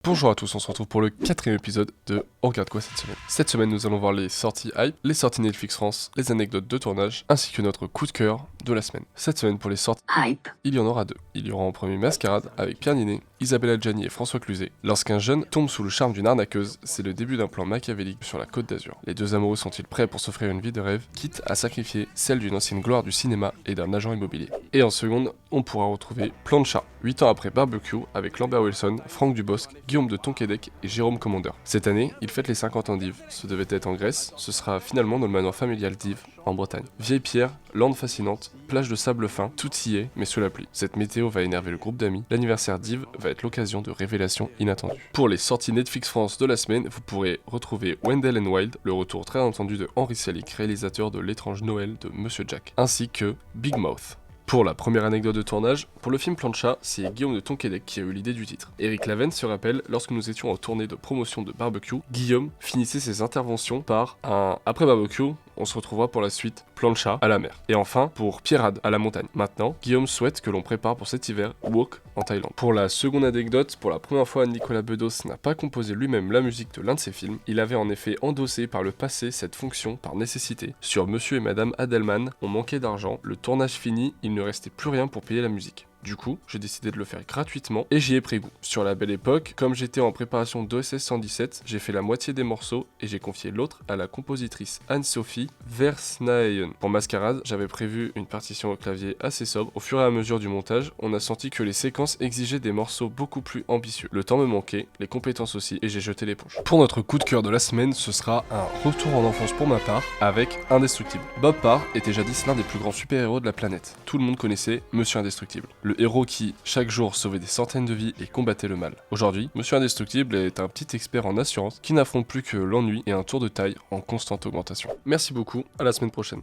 Bonjour à tous, on se retrouve pour le 4ème épisode de On regarde quoi cette semaine. Cette semaine, nous allons voir les sorties hype, les sorties Netflix France, les anecdotes de tournage, ainsi que notre coup de cœur de la semaine. Cette semaine, pour les sorties Hype. il y en aura deux. Il y aura en premier Mascarade avec Pierre Ninet, Isabelle Adjani et François Cluzet. Lorsqu'un jeune tombe sous le charme d'une arnaqueuse, c'est le début d'un plan machiavélique sur la Côte d'Azur. Les deux amoureux sont-ils prêts pour s'offrir une vie de rêve, quitte à sacrifier celle d'une ancienne gloire du cinéma et d'un agent immobilier. Et en seconde, on pourra retrouver Plancha, 8 ans après Barbecue, avec Lambert Wilson, Franck Dubosc, Guillaume de Tonquédec et Jérôme Commandeur. Cette année, il fête les 50 ans d'Yves. Ce devait être en Grèce, ce sera finalement dans le manoir familial d'Yves, en Bretagne. Vieille pierre, lande fascinante, plage de sable fin, tout y est, mais sous la pluie. Cette météo va énerver le groupe d'amis. L'anniversaire d'Yves va être l'occasion de révélations inattendues. Pour les sorties Netflix France de la semaine, vous pourrez retrouver Wendell and Wild, le retour très entendu de Henri Selick, réalisateur de L'étrange Noël de Monsieur Jack, ainsi que Big Mouth. Pour la première anecdote de tournage, pour le film Plancha, c'est Guillaume de Tonquédec qui a eu l'idée du titre. Eric Laven se rappelle, lorsque nous étions en tournée de promotion de Barbecue, Guillaume finissait ses interventions par un « Après Barbecue, on se retrouvera pour la suite Plancha à la mer ». Et enfin, pour Pierrade à la montagne. Maintenant, Guillaume souhaite que l'on prépare pour cet hiver Wok en Thaïlande. Pour la seconde anecdote, pour la première fois, Nicolas Bedos n'a pas composé lui-même la musique de l'un de ses films. Il avait en effet endossé par le passé cette fonction par nécessité. Sur Monsieur et Madame Adelman, on manquait d'argent, le tournage fini, il ne restait plus rien pour payer la musique. Du coup, j'ai décidé de le faire gratuitement et j'y ai pris goût. Sur La Belle Époque, comme j'étais en préparation d'OSS 117, j'ai fait la moitié des morceaux et j'ai confié l'autre à la compositrice Anne-Sophie Versnaeyen. Pour Mascarade, j'avais prévu une partition au clavier assez sobre. Au fur et à mesure du montage, on a senti que les séquences exigeaient des morceaux beaucoup plus ambitieux. Le temps me manquait, les compétences aussi, et j'ai jeté l'éponge. Pour notre coup de cœur de la semaine, ce sera un retour en enfance pour ma part avec Indestructible. Bob Parr était jadis l'un des plus grands super-héros de la planète. Tout le monde connaissait Monsieur Indestructible. Le héros qui, chaque jour, sauvait des centaines de vies et combattait le mal. Aujourd'hui, Monsieur Indestructible est un petit expert en assurance qui n'affronte plus que l'ennui et un tour de taille en constante augmentation. Merci beaucoup, à la semaine prochaine.